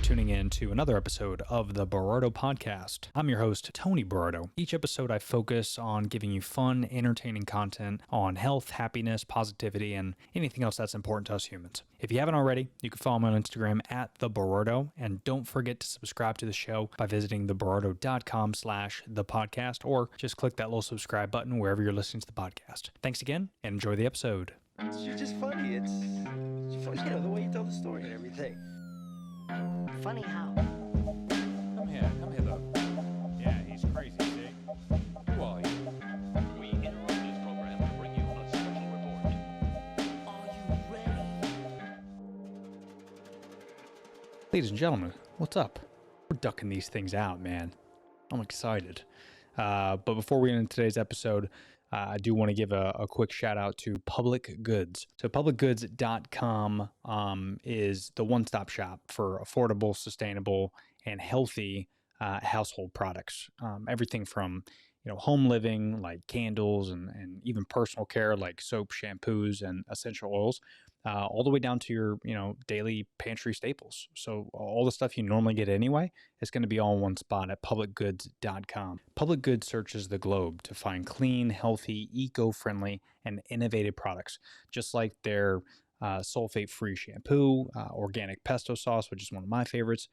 tuning in to another episode of the Berardo Podcast. I'm your host, Tony Berardo. Each episode, I focus on giving you fun, entertaining content on health, happiness, positivity, and anything else that's important to us humans. If you haven't already, you can follow me on Instagram at the Berardo, and don't forget to subscribe to the show by visiting theberardo.com/thepodcast, or just click that little subscribe button wherever you're listening to the podcast. Thanks again, and enjoy the episode. You're just funny. It's funny, the way you tell the story and everything. Funny how? Come here though. Yeah, he's crazy, see? Who are you? We interrupt this program to bring you a special report. Are you ready? Ladies and gentlemen, what's up? We're ducking these things out, man. I'm excited. But before we get into today's episode, I do want to give a quick shout out to Public Goods. So publicgoods.com is the one-stop shop for affordable, sustainable, and healthy household products. Everything from home living like candles and even personal care like soap, shampoos, and essential oils, all the way down to your daily pantry staples. So all the stuff you normally get anyway, it's going to be all in one spot at publicgoods.com. Public Goods searches the globe to find clean, healthy, eco-friendly, and innovative products, just like their sulfate-free shampoo, organic pesto sauce, which is one of my favorites,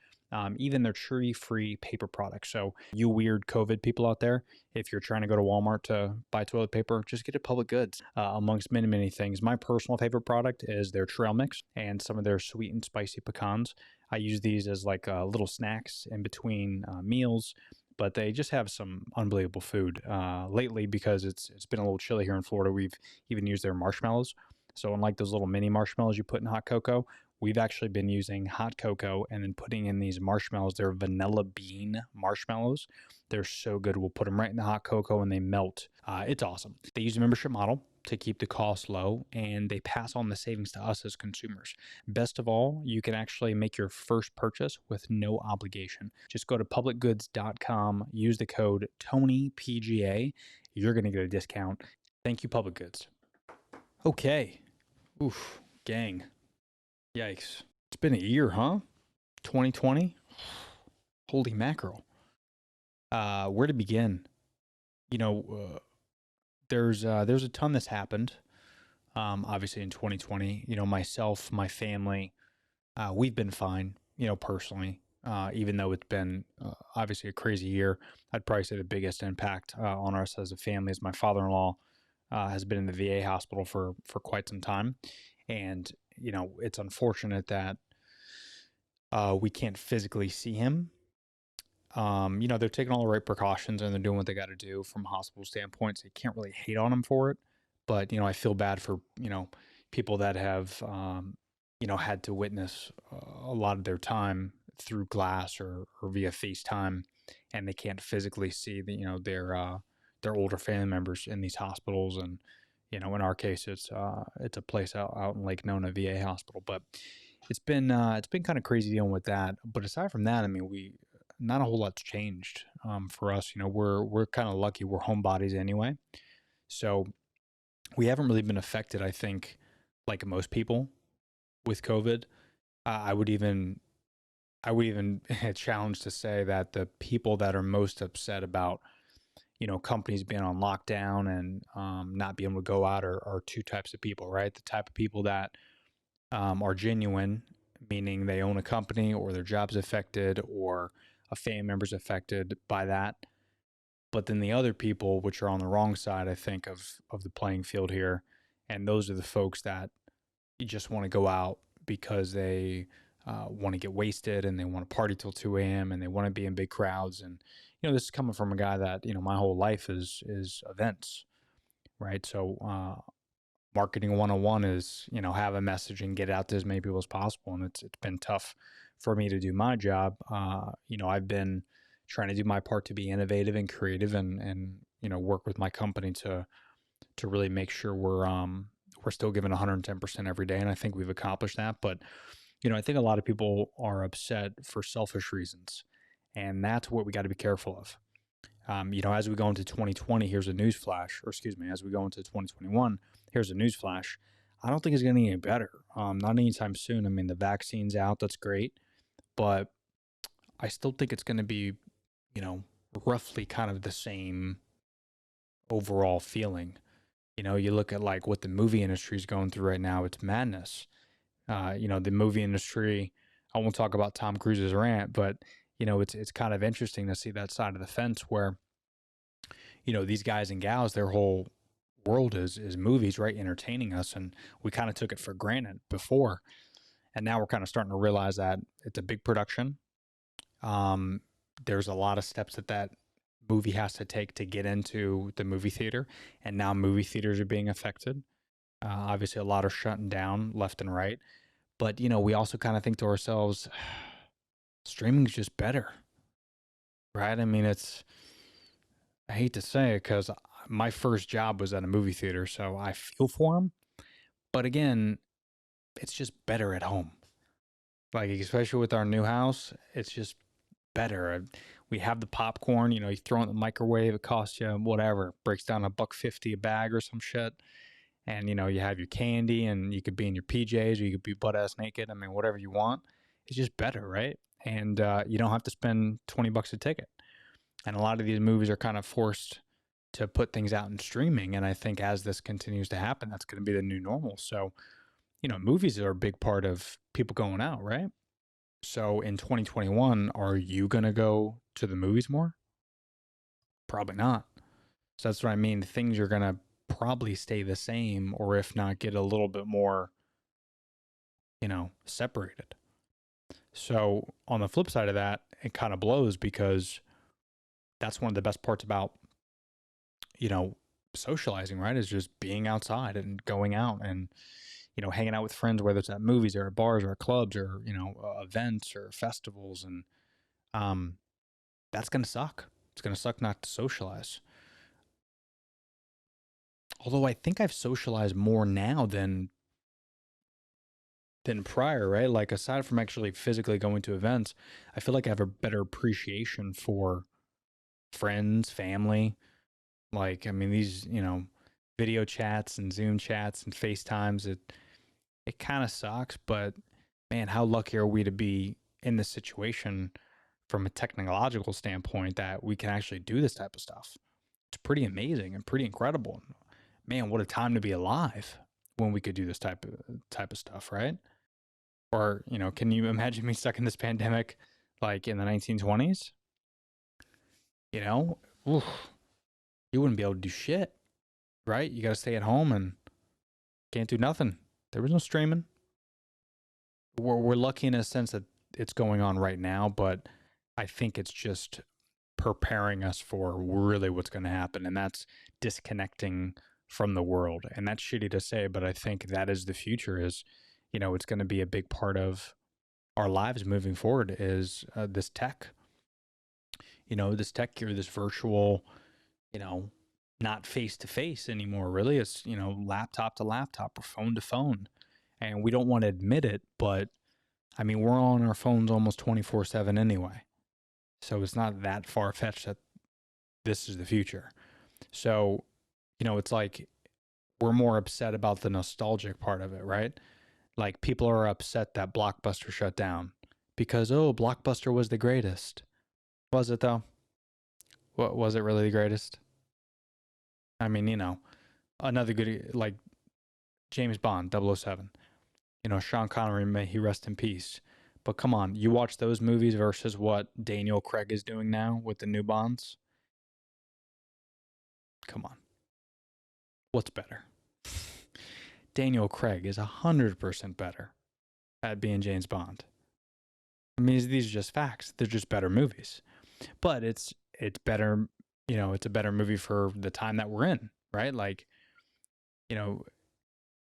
even their tree-free paper products. So you weird COVID people out there, if you're trying to go to Walmart to buy toilet paper, just get it Public Goods. Amongst many, many things, my personal favorite product is their trail mix and some of their sweet and spicy pecans. I use these as like little snacks in between meals, but they just have some unbelievable food. Lately, because it's been a little chilly here in Florida, we've even used their marshmallows. So unlike those little mini marshmallows you put in hot cocoa, we've actually been using hot cocoa and then putting in these marshmallows. They're vanilla bean marshmallows. They're so good. We'll put them right in the hot cocoa and they melt. It's awesome. They use a membership model to keep the cost low, and they pass on the savings to us as consumers. Best of all, you can actually make your first purchase with no obligation. Just go to publicgoods.com, use the code TonyPGA. You're going to get a discount. Thank you, Public Goods. Okay. Oof, gang. Yikes. It's been a year, huh? 2020? Holy mackerel. Where to begin? There's a ton that's happened, obviously in 2020. Myself, my family, we've been fine, personally, even though it's been obviously a crazy year. I'd probably say the biggest impact on us as a family is my father-in-law has been in the VA hospital for quite some time. And, it's unfortunate that we can't physically see him. They're taking all the right precautions and they're doing what they got to do from a hospital standpoint. So you can't really hate on them for it. But, I feel bad for, people that have, had to witness a lot of their time through glass or via FaceTime, and they can't physically see their older family members in these hospitals. And, in our case, it's a place out in Lake Nona, VA hospital. But it's been kind of crazy dealing with that. But aside from that, not a whole lot's changed for us. We're kind of lucky. We're homebodies anyway. So we haven't really been affected, I think, like most people with COVID. I would even challenge to say that the people that are most upset about companies being on lockdown and not being able to go out are two types of people, right? The type of people that are genuine, meaning they own a company or their job's affected or a family member's affected by that. But then the other people, which are on the wrong side, I think, of the playing field here, and those are the folks that you just want to go out because they want to get wasted and they want to party till 2 a.m. and they want to be in big crowds. And this is coming from a guy that my whole life is events, right? So marketing 101 is have a message and get it out to as many people as possible. And it's been tough for me to do my job. I've been trying to do my part to be innovative and creative and work with my company to really make sure we're still giving 110% every day. And I think we've accomplished that. But I think a lot of people are upset for selfish reasons, and that's what we got to be careful of. As we go into 2020, here's a news flash, as we go into 2021, here's a news flash. I don't think it's getting any better. Not anytime soon. The vaccine's out. That's great. But I still think it's going to be, you know, roughly kind of the same overall feeling. You know, you look at like what the movie industry is going through right now, it's madness. You know, the movie industry, I won't talk about Tom Cruise's rant, but you know, it's kind of interesting to see that side of the fence where, you know, these guys and gals, their whole world is movies, right? Entertaining us. And we kind of took it for granted before. And now we're kind of starting to realize that it's a big production. Um, there's a lot of steps that movie has to take to get into the movie theater. And now movie theaters are being affected. Obviously, a lot are shutting down left and right. But, you know, we also kind of think to ourselves, streaming's just better, right? I mean, I hate to say it because my first job was at a movie theater, so I feel for them. But again, it's just better at home. Like, especially with our new house, it's just better. We have the popcorn, you know, you throw it in the microwave, it costs you whatever, it breaks down $1.50 a bag or some shit. And, you know, you have your candy and you could be in your PJs or you could be butt ass naked. I mean, whatever you want. It's just better, right? And you don't have to spend $20 a ticket. And a lot of these movies are kind of forced to put things out in streaming. And I think as this continues to happen, that's going to be the new normal. So, you know, movies are a big part of people going out, right? So in 2021, are you going to go to the movies more? Probably not. So that's what I mean. Things are going to probably stay the same, or if not, get a little bit more, you know, separated. So on the flip side of that, it kind of blows because that's one of the best parts about, you know, socializing, right? Is just being outside and going out and, you know, hanging out with friends, whether it's at movies or at bars or at clubs or, you know, events or festivals. And that's going to suck. It's going to suck not to socialize. Although I think I've socialized more now than prior, right? Like aside from actually physically going to events, I feel like I have a better appreciation for friends, family. Like, I mean, these, you know, video chats and Zoom chats and FaceTimes, it kind of sucks, but man, how lucky are we to be in this situation from a technological standpoint that we can actually do this type of stuff. It's pretty amazing and pretty incredible. Man, what a time to be alive when we could do this type of stuff, right? Or, you know, can you imagine me stuck in this pandemic like in the 1920s? You know, oof, you wouldn't be able to do shit, right? You got to stay at home and can't do nothing. There was no streaming. We're lucky in a sense that it's going on right now, but I think it's just preparing us for really what's going to happen, and that's disconnecting from the world. And that's shitty to say, but I think that is the future. Is, you know, it's going to be a big part of our lives moving forward. Is this tech, you know, this tech gear, this virtual, you know, not face to face anymore. Really, it's, you know, laptop to laptop or phone to phone, and we don't want to admit it, but I mean, we're on our phones almost 24/7 anyway. So it's not that far fetched that this is the future. So, you know, it's like we're more upset about the nostalgic part of it, right? Like people are upset that Blockbuster shut down because, oh, Blockbuster was the greatest. Was it though? What was it really the greatest? I mean, you know, another good, like James Bond, 007. You know, Sean Connery, may he rest in peace. But come on, you watch those movies versus what Daniel Craig is doing now with the new Bonds. Come on. What's better? Daniel Craig is 100% better at being James Bond. I mean, these are just facts. They're just better movies. But it's better, you know, it's a better movie for the time that we're in, right? Like, you know,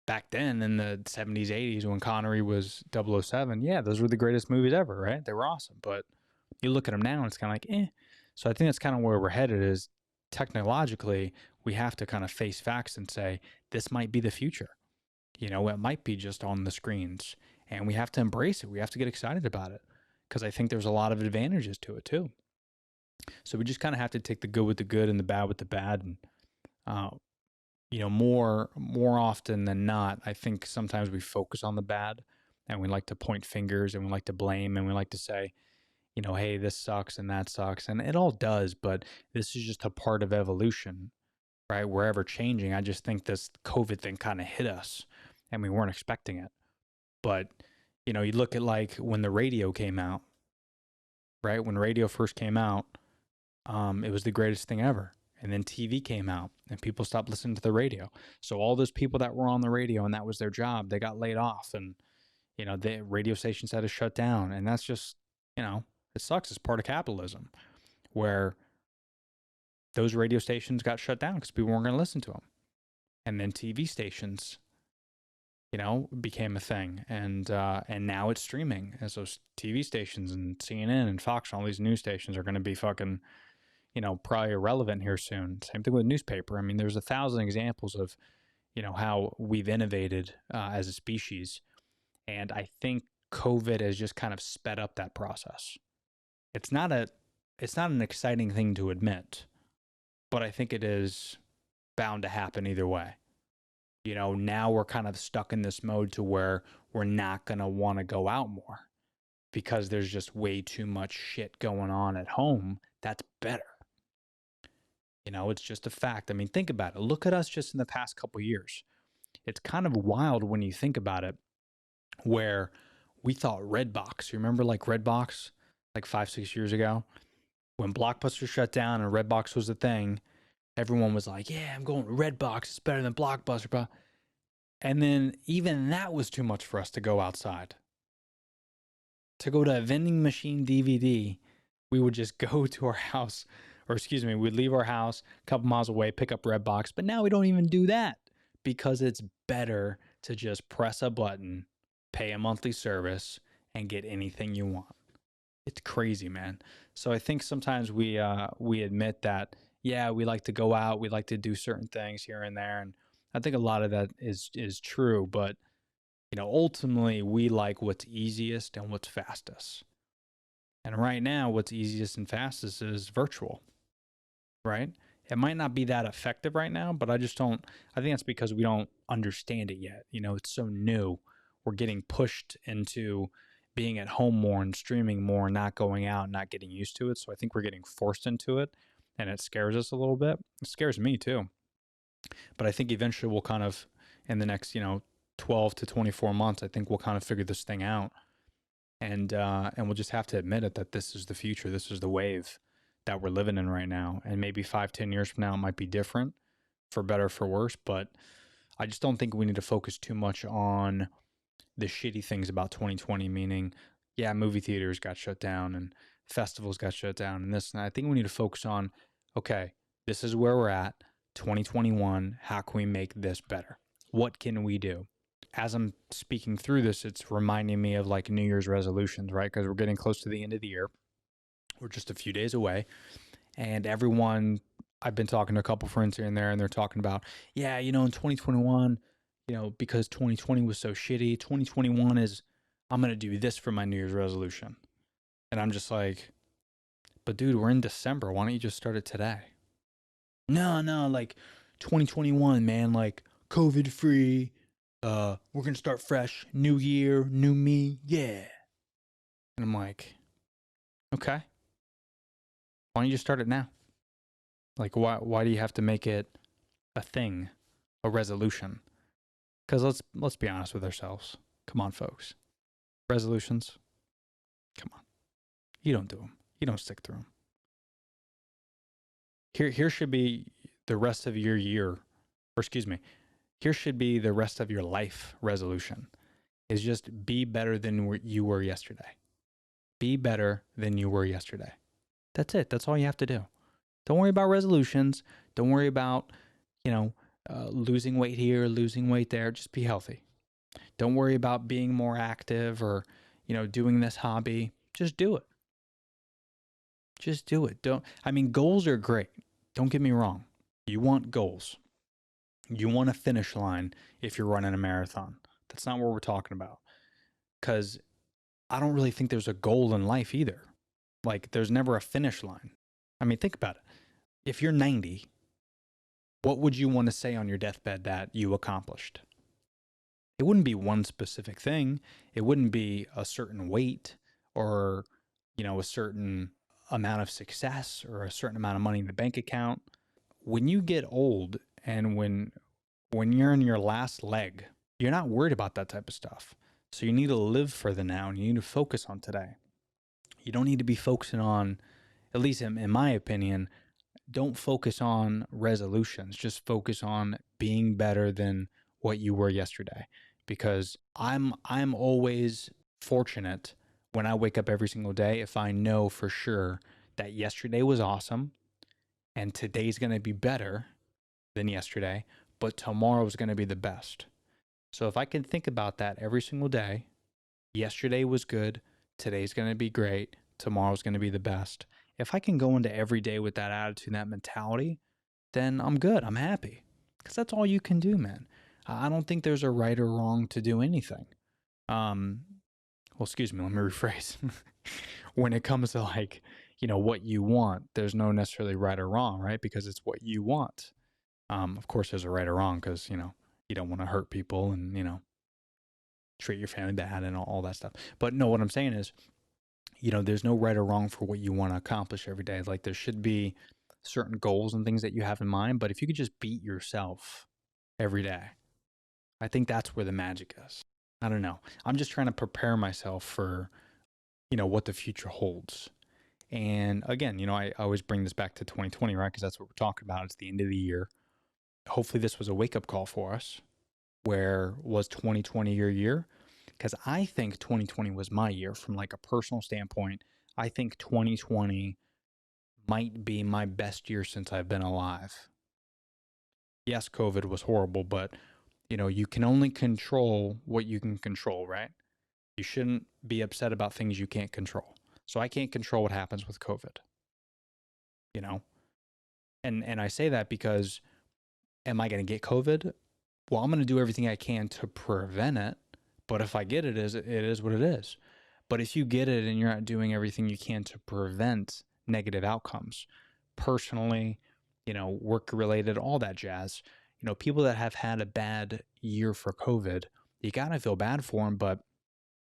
back then in the 70s, 80s when Connery was 007, yeah, those were the greatest movies ever, right? They were awesome. But you look at them now and it's kind of like, eh. So I think that's kind of where we're headed is technologically, we have to kind of face facts and say, this might be the future. You know, it might be just on the screens and we have to embrace it. We have to get excited about it because I think there's a lot of advantages to it too. So we just kind of have to take the good with the good and the bad with the bad. And, you know, more often than not, I think sometimes we focus on the bad and we like to point fingers and we like to blame and we like to say, you know, hey, this sucks and that sucks. And it all does, but this is just a part of evolution, right? We're ever changing. I just think this COVID thing kind of hit us and we weren't expecting it. But, you know, you look at like when the radio came out, right? When radio first came out, it was the greatest thing ever. And then TV came out and people stopped listening to the radio. So all those people that were on the radio and that was their job, they got laid off, and, you know, the radio stations had to shut down. And that's just, you know, it sucks. It's part of capitalism where those radio stations got shut down because people weren't going to listen to them. And then TV stations, you know, became a thing. And now it's streaming. And so TV stations and CNN and Fox and all these news stations are going to be fucking, you know, probably irrelevant here soon. Same thing with newspaper. I mean, there's 1,000 examples of, you know, how we've innovated as a species. And I think COVID has just kind of sped up that process. It's not an exciting thing to admit, but I think it is bound to happen either way. You know, now we're kind of stuck in this mode to where we're not going to want to go out more because there's just way too much shit going on at home that's better. You know, it's just a fact. I mean, think about it. Look at us just in the past couple years. It's kind of wild when you think about it, where we thought Redbox, you remember like Redbox, like 5-6 years ago, when Blockbuster shut down and Redbox was the thing, everyone was like, yeah, I'm going to Redbox. It's better than Blockbuster. Blah. And then even that was too much for us to go outside. To go to a vending machine DVD, we would just go to our house, or excuse me, we'd leave our house a couple miles away, pick up Redbox. But now we don't even do that because it's better to just press a button, pay a monthly service, and get anything you want. It's crazy, man. So I think sometimes we admit that, yeah, we like to go out, we like to do certain things here and there, and I think a lot of that is true. But, you know, ultimately we like what's easiest and what's fastest. And right now, what's easiest and fastest is virtual, right? It might not be that effective right now, but I think that's because we don't understand it yet. You know, it's so new. We're getting pushed into being at home more and streaming more, not going out, not getting used to it. So I think we're getting forced into it, and it scares us a little bit. It scares me too. But I think eventually we'll kind of, in the next, you know, 12 to 24 months, I think we'll kind of figure this thing out. And we'll just have to admit it, that this is the future. This is the wave that we're living in right now. And maybe 5-10 years from now, it might be different, for better or for worse. But I just don't think we need to focus too much on the shitty things about 2020, meaning, yeah, movie theaters got shut down and festivals got shut down and this. And I think we need to focus on, okay, this is where we're at, 2021. How can we make this better? What can we do? As I'm speaking through this, it's reminding me of like New Year's resolutions, right? Because we're getting close to the end of the year. We're just a few days away. And I've been talking to a couple friends here and there, and they're talking about, yeah, you know, in 2021, you know, because 2020 was so shitty, 2021 is, I'm going to do this for my New Year's resolution. And I'm just like, but dude, we're in December. Why don't you just start it today? No, like 2021, man, like COVID free. We're going to start fresh. New year, new me. Yeah. And I'm like, okay. Why don't you just start it now? Like, why do you have to make it a thing, a resolution? Because let's be honest with ourselves. Come on, folks. Resolutions, come on. You don't do them. You don't stick through them. Here should be the rest of your year, or excuse me, here should be the rest of your life resolution, is just be better than you were yesterday. Be better than you were yesterday. That's it. That's all you have to do. Don't worry about resolutions. Don't worry about, you know, losing weight here, losing weight there. Just be healthy. Don't worry about being more active or, you know, doing this hobby. Just do it. Just do it. Goals are great. Don't get me wrong. You want goals. You want a finish line if you're running a marathon. That's not what we're talking about. Because I don't really think there's a goal in life either. Like, there's never a finish line. I mean, think about it. If you're 90, what would you want to say on your deathbed that you accomplished? It wouldn't be one specific thing. It wouldn't be a certain weight or a certain amount of success or a certain amount of money in the bank account. When you get old and when you're in your last leg, you're not worried about that type of stuff. So you need to live for the now and you need to focus on today. You don't need to be focusing on, at least in my opinion, don't focus on resolutions. Just focus on being better than what you were yesterday. Because I'm always fortunate when I wake up every single day if I know for sure that yesterday was awesome and today's going to be better than yesterday, but tomorrow's going to be the best. So if I can think about that every single day, yesterday was good, today's going to be great, tomorrow's going to be the best. If I can go into every day with that attitude, that mentality, then I'm good. I'm happy. Because that's all you can do, man. I don't think there's a right or wrong to do anything. Well, excuse me, let me rephrase. When it comes to like, what you want, there's no necessarily right or wrong, right? Because it's what you want. Of course, there's a right or wrong because, you don't want to hurt people and, treat your family bad and all that stuff. But no, what I'm saying is, there's no right or wrong for what you want to accomplish every day. Like there should be certain goals and things that you have in mind, but if you could just beat yourself every day, I think that's where the magic is. I don't know. I'm just trying to prepare myself for, what the future holds. And again, I always bring this back to 2020, right? Because that's what we're talking about. It's the end of the year. Hopefully this was a wake-up call for us. Where was 2020 your year? Because I think 2020 was my year from like a personal standpoint. I think 2020 might be my best year since I've been alive. Yes, COVID was horrible, but you can only control what you can control, right? You shouldn't be upset about things you can't control. So I can't control what happens with COVID, and I say that because am I going to get COVID? Well, I'm going to do everything I can to prevent it. But if I get it, it is what it is. But if you get it and you're not doing everything you can to prevent negative outcomes, personally, work related, all that jazz, people that have had a bad year for COVID, you got to feel bad for them. But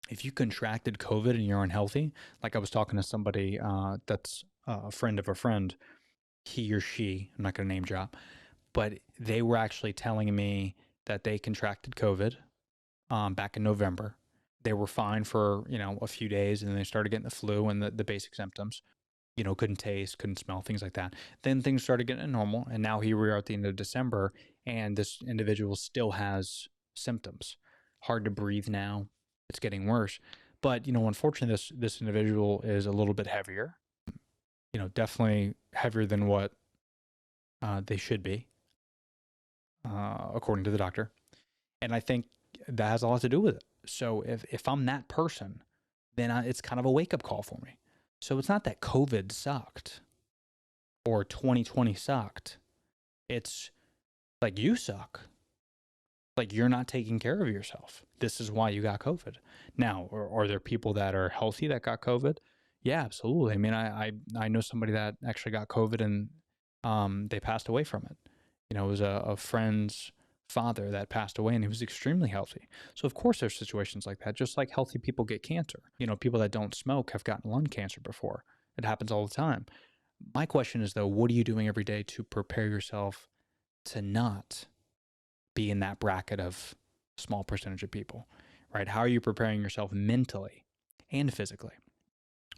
if you contracted COVID and you're unhealthy, like I was talking to somebody that's a friend of a friend, he or she, I'm not going to name drop, but they were actually telling me that they contracted COVID back in November. They were fine for, a few days and then they started getting the flu and the basic symptoms, couldn't taste, couldn't smell, things like that. Then things started getting normal. And now here we are at the end of December and this individual still has symptoms. Hard to breathe now. It's getting worse. But, unfortunately, this individual is a little bit heavier, definitely heavier than what they should be, according to the doctor. And I think that has a lot to do with it. So if I'm that person, then it's kind of a wake-up call for me. So it's not that COVID sucked or 2020 sucked. It's like you suck. Like you're not taking care of yourself. This is why you got COVID. Now, are there people that are healthy that got COVID? Yeah, absolutely. I mean, I know somebody that actually got COVID and they passed away from it. It was a friend's father that passed away and he was extremely healthy. So of course there's situations like that, just like healthy people get cancer. People that don't smoke have gotten lung cancer before. It happens all the time. My question is though, what are you doing every day to prepare yourself to not be in that bracket of small percentage of people, right? How are you preparing yourself mentally and physically?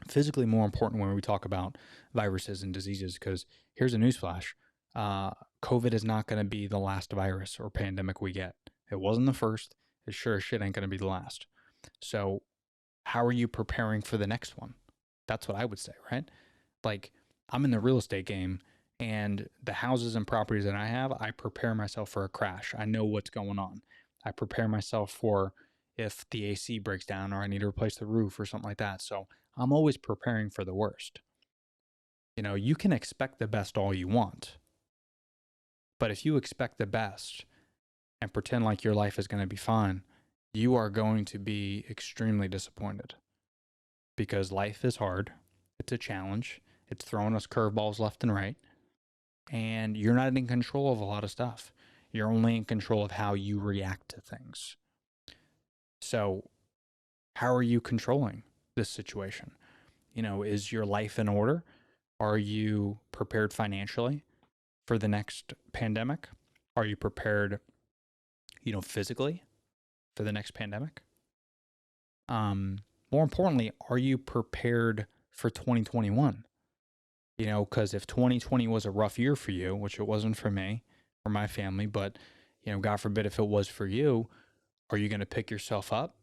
Physically more important when we talk about viruses and diseases, because here's a newsflash. COVID is not going to be the last virus or pandemic we get. It wasn't the first. It sure as shit ain't going to be the last. So how are you preparing for the next one? That's what I would say, right? Like I'm in the real estate game and the houses and properties that I have, I prepare myself for a crash. I know what's going on. I prepare myself for if the AC breaks down or I need to replace the roof or something like that. So I'm always preparing for the worst. You can expect the best all you want. But if you expect the best and pretend like your life is going to be fine, you are going to be extremely disappointed because life is hard. It's a challenge. It's throwing us curveballs left and right. And you're not in control of a lot of stuff. You're only in control of how you react to things. So how are you controlling this situation? Is your life in order? Are you prepared financially for the next pandemic? Are you prepared, physically for the next pandemic? More importantly, are you prepared for 2021? Because if 2020 was a rough year for you, which it wasn't for me or my family, but, God forbid if it was for you, are you going to pick yourself up?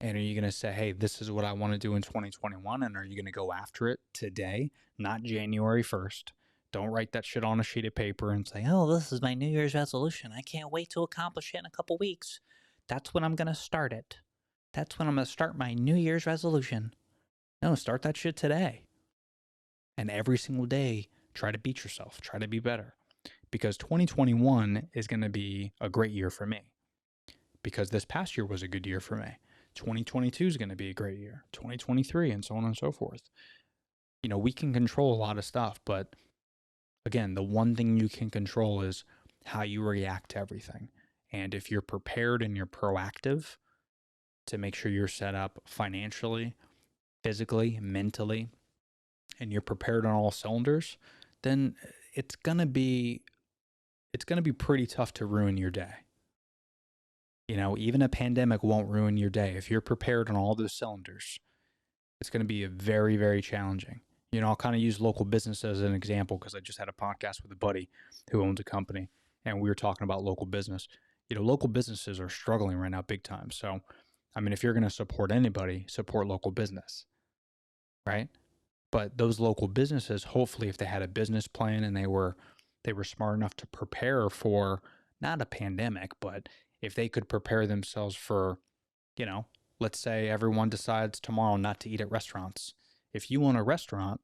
And are you going to say, hey, this is what I want to do in 2021? And are you going to go after it today, not January 1st? Don't write that shit on a sheet of paper and say, oh, this is my New Year's resolution. I can't wait to accomplish it in a couple weeks. That's when I'm going to start it. That's when I'm going to start my New Year's resolution. No, start that shit today. And every single day, try to beat yourself. Try to be better. Because 2021 is going to be a great year for me. Because this past year was a good year for me. 2022 is going to be a great year. 2023 and so on and so forth. We can control a lot of stuff, but again, the one thing you can control is how you react to everything. And if you're prepared and you're proactive to make sure you're set up financially, physically, mentally, and you're prepared on all cylinders, then it's going to be pretty tough to ruin your day. Even a pandemic won't ruin your day. If you're prepared on all those cylinders, it's going to be very, very challenging. I'll kind of use local business as an example because I just had a podcast with a buddy who owns a company and we were talking about local business. Local businesses are struggling right now big time. So, if you're going to support anybody, support local business, right? But those local businesses, hopefully if they had a business plan and they were smart enough to prepare for not a pandemic, but if they could prepare themselves for, let's say everyone decides tomorrow not to eat at restaurants. If you own a restaurant,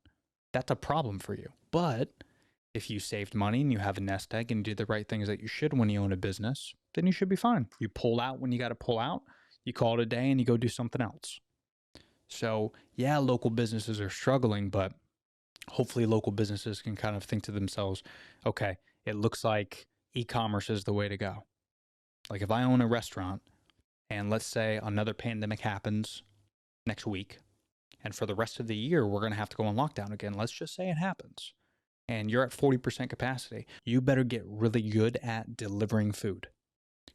that's a problem for you. But if you saved money and you have a nest egg and you do the right things that you should when you own a business, then you should be fine. You pull out when you got to pull out, you call it a day and you go do something else. So yeah, local businesses are struggling, but hopefully local businesses can kind of think to themselves, okay, it looks like e-commerce is the way to go. Like if I own a restaurant and let's say another pandemic happens next week, and for the rest of the year, we're going to have to go on lockdown again. Let's just say it happens and you're at 40% capacity. You better get really good at delivering food.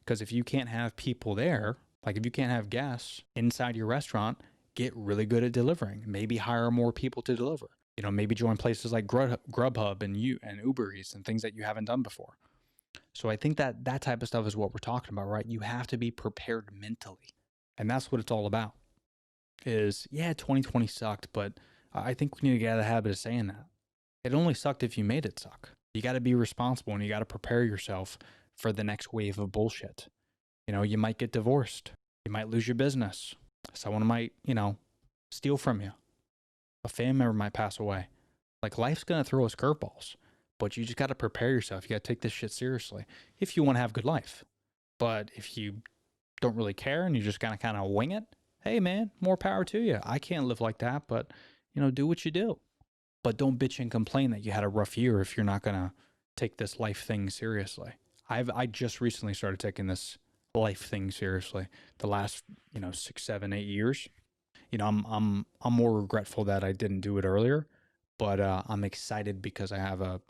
Because if you can't have people there, like if you can't have guests inside your restaurant, get really good at delivering. Maybe hire more people to deliver. Maybe join places like Grubhub and Uber Eats and things that you haven't done before. So I think that type of stuff is what we're talking about, right? You have to be prepared mentally. And that's what it's all about. Is, yeah, 2020 sucked, but I think we need to get out of the habit of saying that. It only sucked if you made it suck. You got to be responsible and you got to prepare yourself for the next wave of bullshit. You might get divorced. You might lose your business. Someone might, steal from you. A family member might pass away. Like life's going to throw us curveballs, but you just got to prepare yourself. You got to take this shit seriously if you want to have a good life. But if you don't really care and you're just going to kind of wing it, hey man, more power to you. I can't live like that, but do what you do. But don't bitch and complain that you had a rough year if you're not going to take this life thing seriously. I just recently started taking this life thing seriously. The last, 6, 7, 8 years. I'm more regretful that I didn't do it earlier, but I'm excited because I have a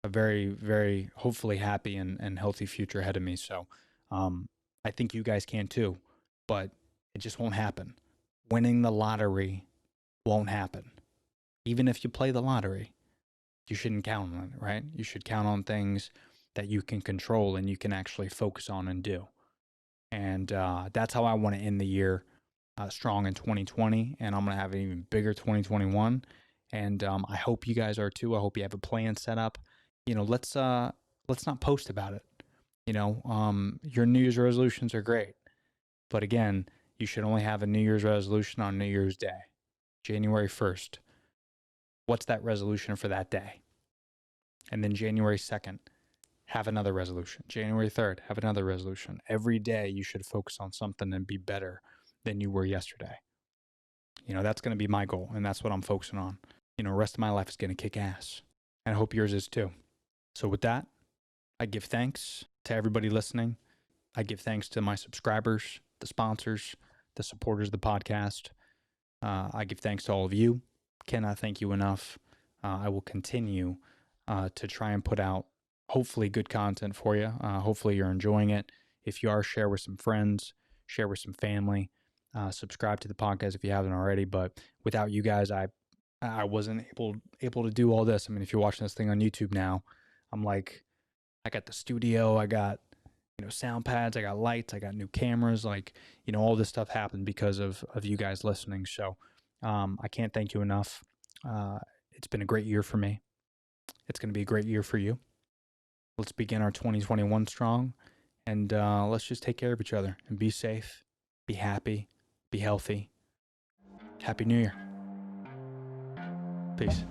very, very hopefully happy and healthy future ahead of me. So I think you guys can too, but it just won't happen. Winning the lottery won't happen. Even if you play the lottery, you shouldn't count on it, right? You should count on things that you can control and you can actually focus on and do. And that's how I want to end the year strong in 2020. And I'm going to have an even bigger 2021. And I hope you guys are too. I hope you have a plan set up. Let's not post about it. Your New Year's resolutions are great. But again, you should only have a New Year's resolution on New Year's Day, January 1st. What's that resolution for that day? And then January 2nd, have another resolution. January 3rd, have another resolution. Every day you should focus on something and be better than you were yesterday. That's going to be my goal, and that's what I'm focusing on. The rest of my life is going to kick ass. And I hope yours is too. So with that, I give thanks to everybody listening. I give thanks to my subscribers, the sponsors, the supporters of the podcast. I give thanks to all of you. Cannot thank you enough. I will continue to try and put out hopefully good content for you. Hopefully you're enjoying it. If you are, share with some friends, share with some family, subscribe to the podcast if you haven't already. But without you guys, I wasn't able to do all this. I mean, if you're watching this thing on YouTube now, I'm like, I got the studio, I got, sound pads, I got lights, I got new cameras, like, all this stuff happened because of you guys listening. So I can't thank you enough. It's been a great year for me. It's going to be a great year for you. Let's begin our 2021 strong, and let's just take care of each other and be safe, be happy, be healthy. Happy New Year. Peace.